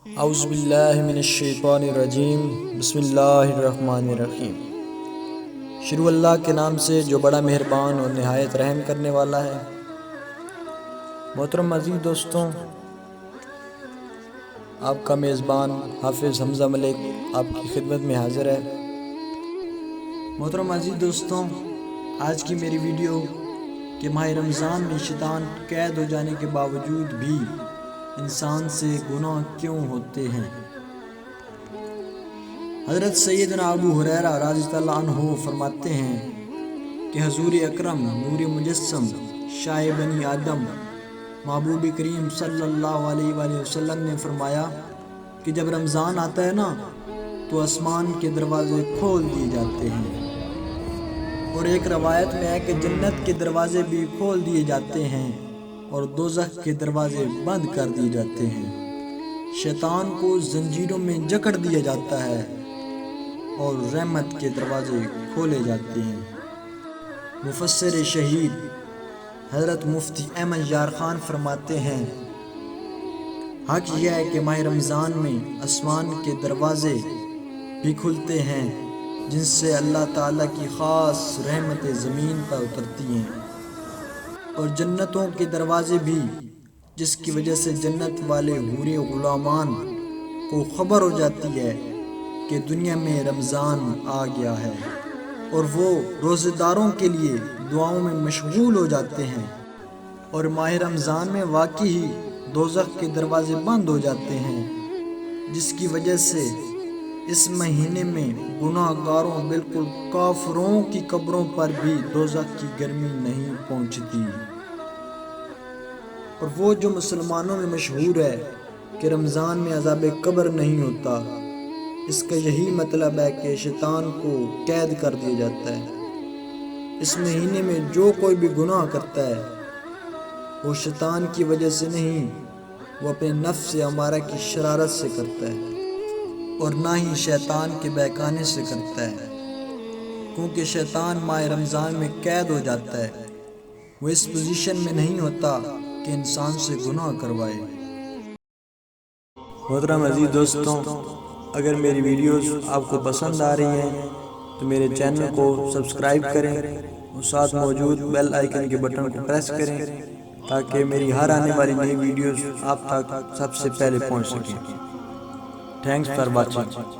اعوذ باللہ من الشیطان الرجیم، بسم اللہ الرحمن الرحیم۔ شروع اللہ کے نام سے جو بڑا مہربان اور نہایت رحم کرنے والا ہے۔ محترم عزیز دوستوں، آپ کا میزبان حافظ حمزہ ملک آپ کی خدمت میں حاضر ہے۔ محترم عزیز دوستوں، آج کی میری ویڈیو کہ ماہ رمضان میں شیطان قید ہو جانے کے باوجود بھی انسان سے گناہ کیوں ہوتے ہیں۔ حضرت سیدنا ابو ہریرہ رضی اللہ عنہ فرماتے ہیں کہ حضور اکرم نور مجسم شاہ بنی آدم محبوب کریم صلی اللہ علیہ وآلہ وسلم نے فرمایا کہ جب رمضان آتا ہے نا تو آسمان کے دروازے کھول دیے جاتے ہیں، اور ایک روایت میں ہے کہ جنت کے دروازے بھی کھول دیے جاتے ہیں اور دوزخ کے دروازے بند کر دیے جاتے ہیں۔ شیطان کو زنجیروں میں جکڑ دیا جاتا ہے اور رحمت کے دروازے کھولے جاتے ہیں۔ مفسر شہید حضرت مفتی احمد یار خان فرماتے ہیں، حق یہ ہے کہ ماہ رمضان میں آسمان کے دروازے بھی کھلتے ہیں جن سے اللہ تعالیٰ کی خاص رحمتیں زمین پر اترتی ہیں، اور جنتوں کے دروازے بھی، جس کی وجہ سے جنت والے حوری غلامان کو خبر ہو جاتی ہے کہ دنیا میں رمضان آ گیا ہے، اور وہ روزہ داروں کے لیے دعاؤں میں مشغول ہو جاتے ہیں، اور ماہ رمضان میں واقعی دوزخ کے دروازے بند ہو جاتے ہیں، جس کی وجہ سے اس مہینے میں گناہ گاروں بالکل کافروں کی قبروں پر بھی دوزخ کی گرمی نہیں پہنچتی۔ اور وہ جو مسلمانوں میں مشہور ہے کہ رمضان میں عذاب قبر نہیں ہوتا، اس کا یہی مطلب ہے کہ شیطان کو قید کر دیا جاتا ہے۔ اس مہینے میں جو کوئی بھی گناہ کرتا ہے وہ شیطان کی وجہ سے نہیں، وہ اپنے نفس امارہ کی شرارت سے کرتا ہے، اور نہ ہی شیطان کے بہکانے سے کرتا ہے، کیونکہ شیطان ماہ رمضان میں قید ہو جاتا ہے، وہ اس پوزیشن میں نہیں ہوتا کہ انسان سے گناہ کروائے۔ محترم عزیز دوستوں، اگر میری ویڈیوز آپ کو پسند آ رہی ہیں تو میرے چینل کو سبسکرائب کریں اور ساتھ موجود بیل آئیکن کے بٹن کو پریس کریں تاکہ میری ہر آنے والی نئی ویڈیوز آپ تک سب سے پہلے پہنچ سکیں۔ Thanks for watching.